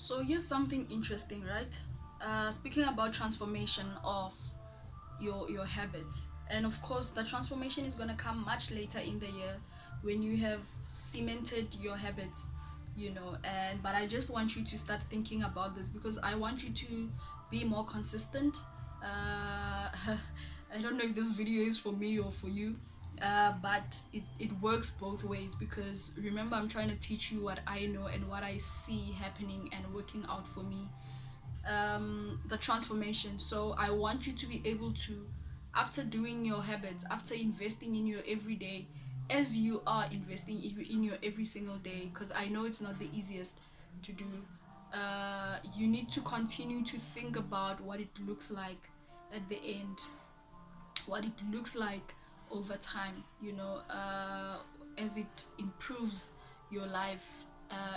So here's something interesting, right? Speaking about transformation of your habits, and of course, the transformation is gonna come much later in the year when you have cemented your habits, And but I just want you to start thinking about this because I want you to be more consistent. I don't know if this video is for me or for you, but it works both ways because remember, I'm trying to teach you what I know and what I see happening and working out for me, the transformation. So I want you to be able to, after doing your habits, after investing in your everyday, as you are investing in your every single day, because I know it's not the easiest to do, you need to continue to think about what it looks like at the end, what it looks like over time, as it improves your life.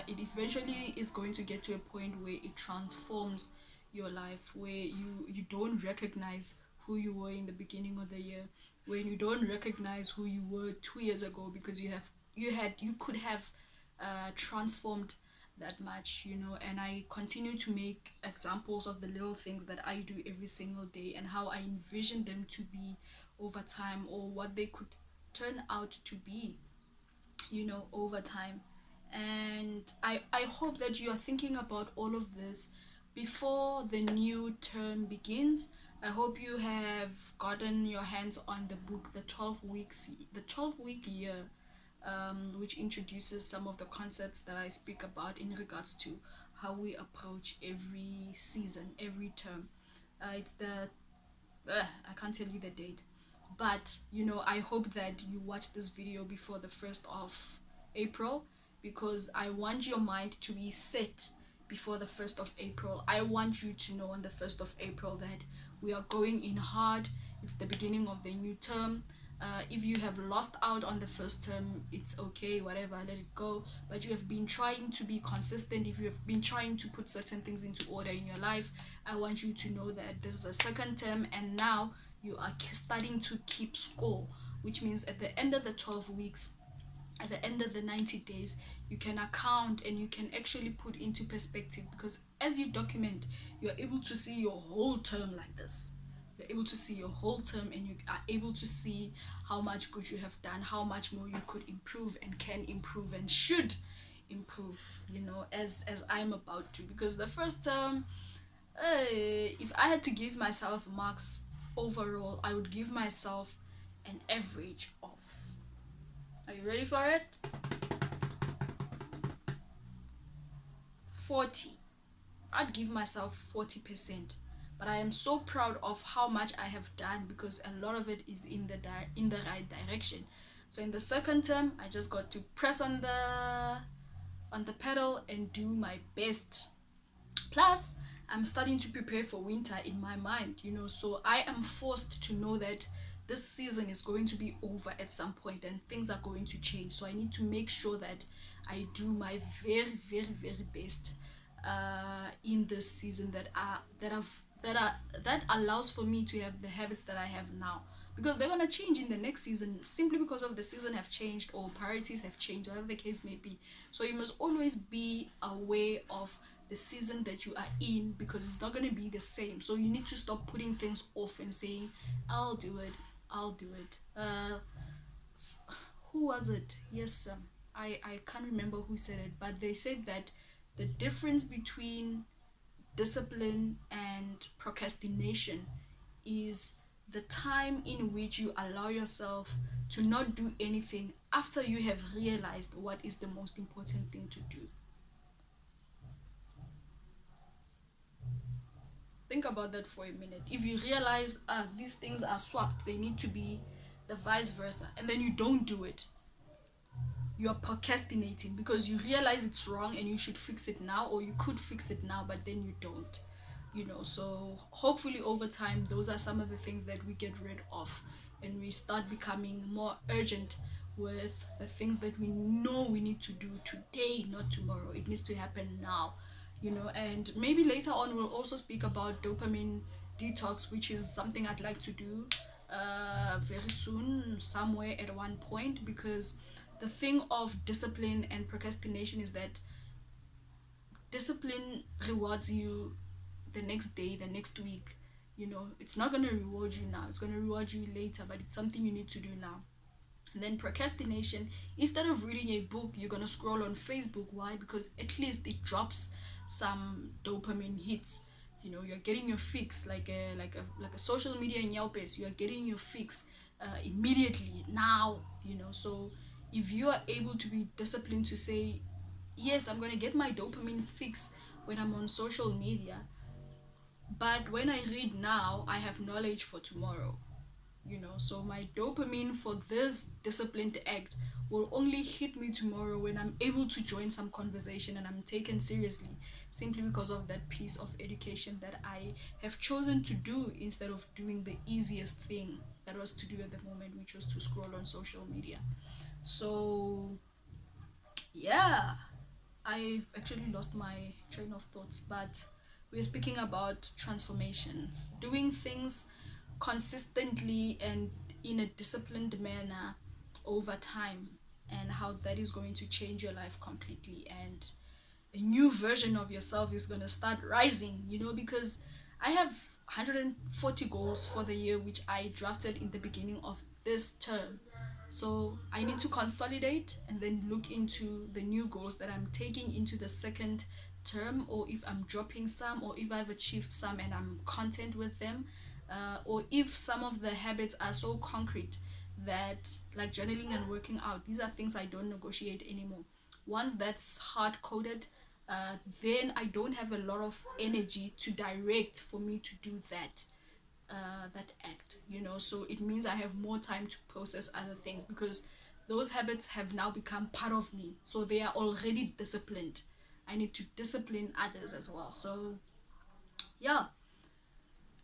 It eventually is going to get to a point where it transforms your life, where you don't recognize who you were in the beginning of the year, when you don't recognize who you were 2 years ago because you could have transformed that much, and I continue to make examples of the little things that I do every single day and how I envision them to be over time, or what they could turn out to be, over time. And I hope that you are thinking about all of this before the new term begins. I hope you have gotten your hands on the book, the 12-week year, which introduces some of the concepts that I speak about in regards to how we approach every season, every term. It's the I can't tell you the date, but I hope that you watch this video before the 1st of April, because I want your mind to be set before the 1st of April. I want you to know on the 1st of April that we are going in hard. It's the beginning of the new term. If you have lost out on the first term, it's okay, whatever, let it go. But you have been trying to be consistent. If you have been trying to put certain things into order in your life, I want you to know that this is a second term, and now you are starting to keep score, which means at the end of the 12 weeks, at the end of the 90 days, you can account and you can actually put into perspective, because as you document, you're able to see your whole term like this. You're able to see your whole term, and you are able to see how much good you have done, how much more you could improve and can improve and should improve, as I'm about to. Because the first term, if I had to give myself marks overall, I would give myself an average of. Are you ready for it? 40. I'd give myself 40%. But I am so proud of how much I have done because a lot of it is in the right direction. So in the second term, I just got to press on the pedal and do my best. Plus, I'm starting to prepare for winter in my mind, so I am forced to know that this season is going to be over at some point and things are going to change. So I need to make sure that I do my very, very, very best in this season that allows for me to have the habits that I have now, because they're gonna change in the next season simply because of the season have changed or priorities have changed, whatever the case may be. So you must always be aware of the season that you are in, because it's not gonna be the same. So you need to stop putting things off and saying, I'll do it, I'll do it. Who was it? Yes, I can't remember who said it, but they said that the difference between discipline and procrastination is the time in which you allow yourself to not do anything after you have realized what is the most important thing to do. Think about that for a minute. If you realize these things are swapped, they need to be the vice versa, and then you don't do it, you're procrastinating because you realize it's wrong and you should fix it now, or you could fix it now, but then you don't. So hopefully over time, those are some of the things that we get rid of, and we start becoming more urgent with the things that we know we need to do today, not tomorrow. It needs to happen now. And maybe later on we'll also speak about dopamine detox, which is something I'd like to do very soon, somewhere at one point, because the thing of discipline and procrastination is that discipline rewards you the next day, the next week. It's not going to reward you now, it's going to reward you later, but it's something you need to do now. And then procrastination, instead of reading a book, you're going to scroll on Facebook. Why? Because at least it drops some dopamine hits. You're getting your fix, like a social media in your base. You're getting your fix immediately now. So if you are able to be disciplined to say, yes, I'm going to get my dopamine fix when I'm on social media, but when I read now, I have knowledge for tomorrow. So my dopamine for this disciplined act will only hit me tomorrow when I'm able to join some conversation and I'm taken seriously, simply because of that piece of education that I have chosen to do instead of doing the easiest thing that was to do at the moment, which was to scroll on social media. So yeah, I've actually lost my train of thoughts, but we're speaking about transformation, doing things consistently and in a disciplined manner over time, and how that is going to change your life completely. And a new version of yourself is going to start rising, because I have 140 goals for the year, which I drafted in the beginning of this term. So I need to consolidate and then look into the new goals that I'm taking into the second term, or if I'm dropping some, or if I've achieved some and I'm content with them, or if some of the habits are so concrete that, like journaling and working out, these are things I don't negotiate anymore. Once that's hard coded, then I don't have a lot of energy to direct for me to do that act. So it means I have more time to process other things, because those habits have now become part of me, so they are already disciplined. I need to discipline others as well. So yeah,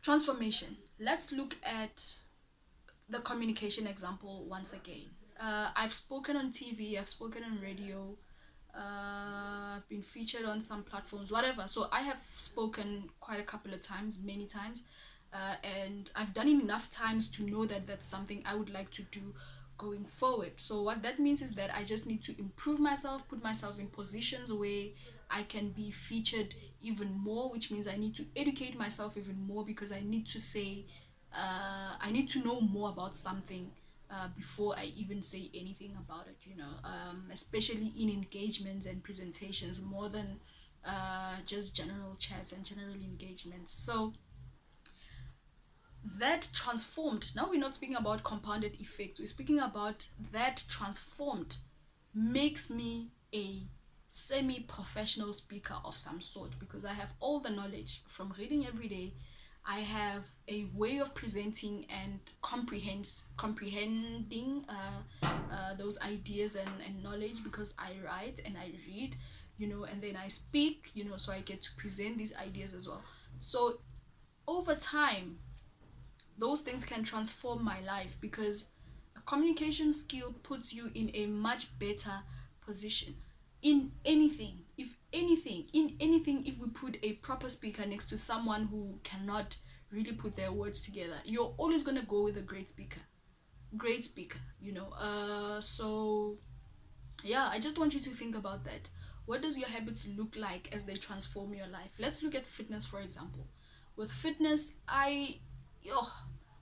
transformation. Let's look at the communication example once again. I've spoken on TV, I've spoken on radio, I've been featured on some platforms, whatever. So I have spoken quite a couple of times, many times, and I've done it enough times to know that that's something I would like to do going forward. So what that means is that I just need to improve myself, put myself in positions where I can be featured even more, which means I need to educate myself even more, because I need to say, I need to know more about something before I even say anything about it, especially in engagements and presentations, more than just general chats and general engagements. So that transformed, now we're not speaking about compounded effects, we're speaking about that transformed makes me a semi-professional speaker of some sort, because I have all the knowledge from reading every day. I have a way of presenting and comprehending those ideas and knowledge, because I write and I read, and then I speak, so I get to present these ideas as well. So over time, those things can transform my life, because a communication skill puts you in a much better position in anything. If we put a proper speaker next to someone who cannot really put their words together, you're always going to go with a great speaker. So yeah, I just want you to think about that. What does your habits look like as they transform your life? Let's look at fitness, for example. With fitness, oh,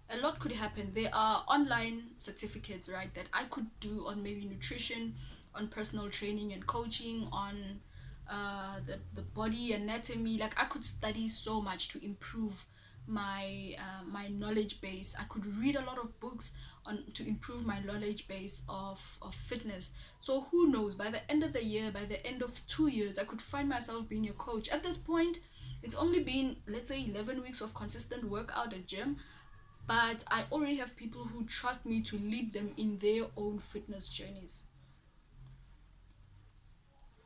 a lot could happen. There are online certificates, right, that I could do on maybe nutrition, on personal training and coaching, on the body anatomy. Like, I could study so much to improve my knowledge base. I could read a lot of books on to improve my knowledge base of fitness. So who knows, by the end of the year, by the end of 2 years, I could find myself being a coach. At this point, it's only been, let's say, 11 weeks of consistent workout at gym, but I already have people who trust me to lead them in their own fitness journeys.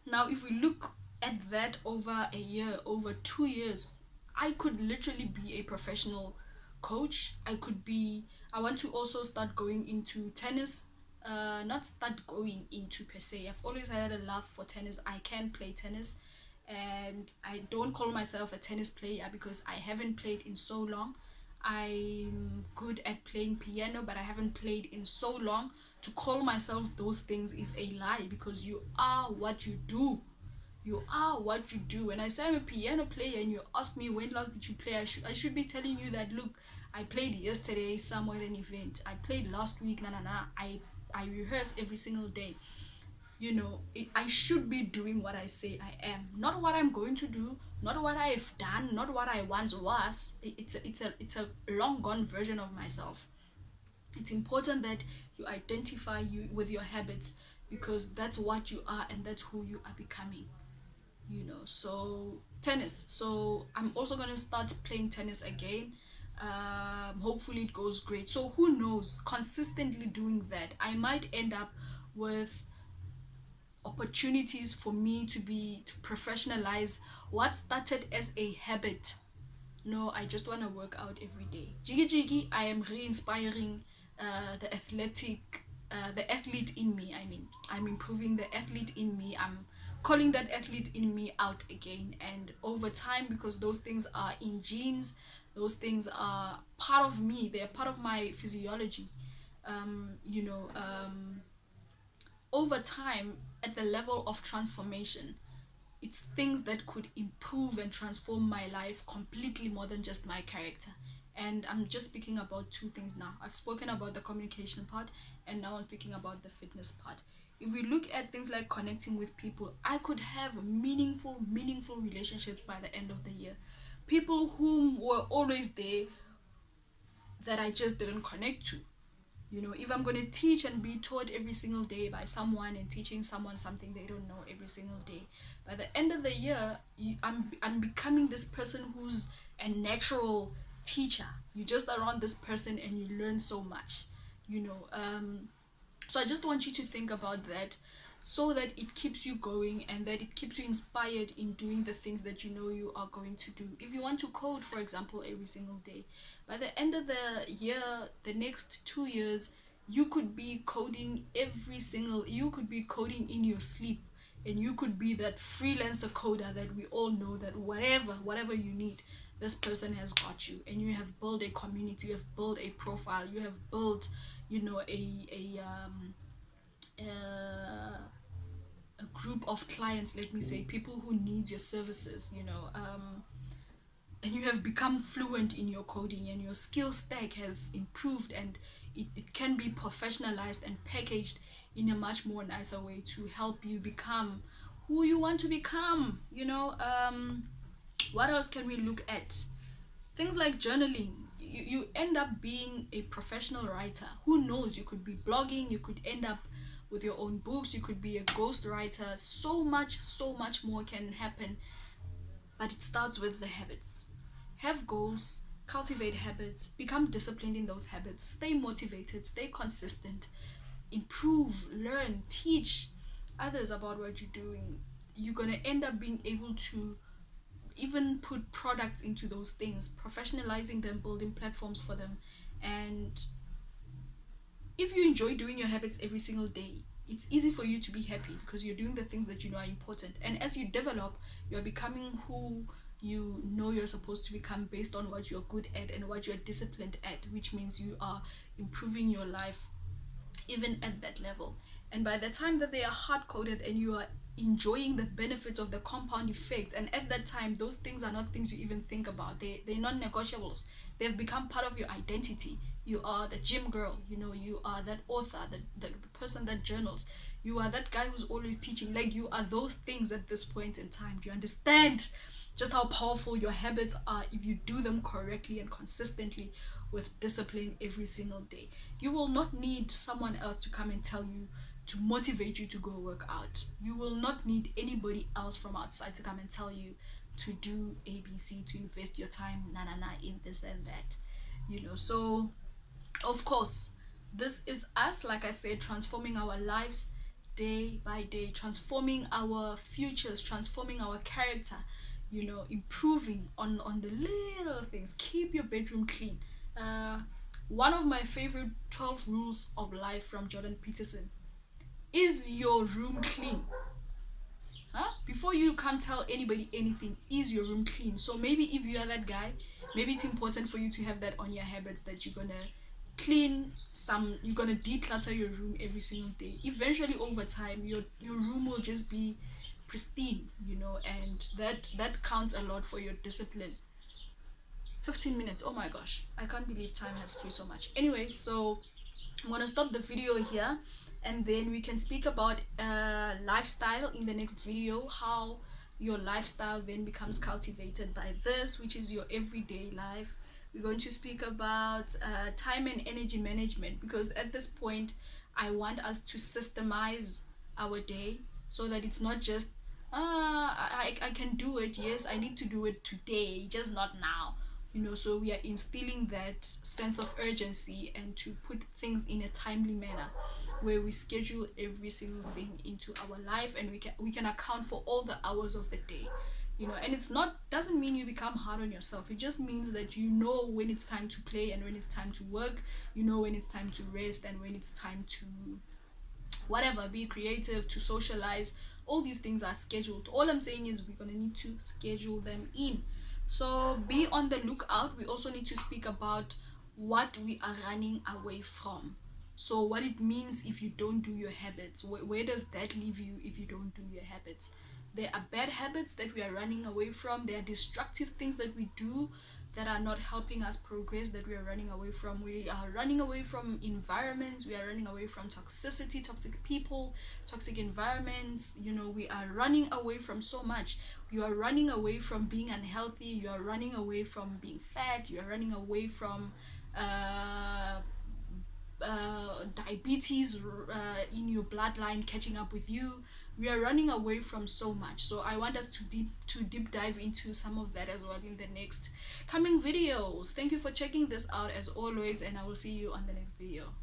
Now, if we look at that over a year, over 2 years, I could literally be a professional coach. I want to also start going into tennis. Not start going into per se. I've always had a love for tennis. I can play tennis, and I don't call myself a tennis player because I haven't played in so long. I'm good at playing piano, but I haven't played in so long. To call myself those things is a lie, because you are what you do. You are what you do. When I say I'm a piano player and you ask me when last did you play, I should be telling you that, look, I played yesterday somewhere at an event. I played last week. Na na na. I rehearse every single day. I should be doing what I say I am, not what I'm going to do, not what I've done, not what I once was. It's a long gone version of myself. It's important that you identify you with your habits, because that's what you are and that's who you are becoming. So tennis. So I'm also going to start playing tennis again. Hopefully it goes great. So who knows, consistently doing that, I might end up with opportunities for me to professionalize what started as a habit. No, I just want to work out every day. Jiggy jiggy, I am re-inspiring the athlete in me. I mean, I'm improving the athlete in me. I'm calling that athlete in me out again. And over time, because those things are in genes, those things are part of me. They're part of my physiology. Over time, at the level of transformation, it's things that could improve and transform my life completely, more than just my character. And I'm just speaking about two things now. I've spoken about the communication part, and now I'm speaking about the fitness part. If we look at things like connecting with people, I could have meaningful relationships by the end of the year. People whom were always there that I just didn't connect to. If I'm going to teach and be taught every single day by someone, and teaching someone something they don't know every single day, by the end of the year, I'm becoming this person who's a natural teacher. You just around this person and you learn so much. you know um so I just want you to think about that, so that it keeps you going and that it keeps you inspired in doing the things that you know you are going to do. If you want to code, for example, every single day, by the end of the year, the next 2 years, you could be coding in your sleep, and you could be that freelancer coder that we all know, that whatever you need, this person has got you. And you have built a community, you have built a profile, you have built a a group of clients, let me say, people who need your services, and you have become fluent in your coding, and your skill stack has improved, and it can be professionalized and packaged in a much more nicer way to help you become who you want to become. What else can we look at? Things like journaling. You end up being a professional writer. Who knows, you could be blogging, you could end up with your own books, you could be a ghost writer. So much more can happen, but it starts with the habits. Have goals, cultivate habits, become disciplined in those habits, stay motivated, stay consistent, improve, learn, teach others about what you're doing. You're going to end up being able to even put products into those things, professionalizing them, building platforms for them. And if you enjoy doing your habits every single day, it's easy for you to be happy, because you're doing the things that you know are important. And as you develop, you're becoming who you know you're supposed to become, based on what you're good at and what you're disciplined at, which means you are improving your life even at that level. And by the time that they are hard coded and you are enjoying the benefits of the compound effects, and at that time, those things are not things you even think about. They're non negotiables. They've become part of your identity. You are the gym girl, you are that author, the person that journals. You are that guy who's always teaching. Like, you are those things at this point in time. Do you understand just how powerful your habits are if you do them correctly and consistently with discipline every single day? You will not need someone else to come and tell you, to motivate you to go work out. You will not need anybody else from outside to come and tell you to do ABC, to invest your time, in this and that. So of course, this is us, like I said, transforming our lives day by day, transforming our futures, transforming our character, improving on the little things. Keep your bedroom clean. Uh, One of my favorite 12 rules of life from Jordan Peterson: is your room clean? Huh? Before you can't tell anybody anything, is your room clean? So maybe if you are that guy, maybe it's important for you to have that on your habits, that you're gonna declutter your room every single day. Eventually, over time, your room will just be pristine, and that counts a lot for your discipline. 15 minutes, oh my gosh, I can't believe time has flew so much. Anyway, so I'm gonna stop the video here, and then we can speak about lifestyle in the next video, how your lifestyle then becomes cultivated by this, which is your everyday life. We're going to speak about time and energy management, because at this point I want us to systemize our day, so that it's not just I can do it, yes, I need to do it today, just not now. So we are instilling that sense of urgency, and to put things in a timely manner, where we schedule every single thing into our life, and we can account for all the hours of the day. And it's not doesn't mean you become hard on yourself. It just means that you know when it's time to play and when it's time to work. You know when it's time to rest and when it's time to whatever, be creative, to socialize. All these things are scheduled. All I'm saying is we're going to need to schedule them in. So be on the lookout. We also need to speak about what we are running away from. So what it means if you don't do your habits. Where does that leave you if you don't do your habits? There are bad habits that we are running away from. There are destructive things that we do that are not helping us progress, that we are running away from. We are running away from environments. We are running away from toxicity, toxic people, toxic environments. We are running away from so much. You are running away from being unhealthy. You are running away from being fat. You are running away from diabetes in your bloodline catching up with you. We are running away from so much. So I want us to deep dive into some of that as well in the next coming videos. Thank you for checking this out as always, and I will see you on the next video.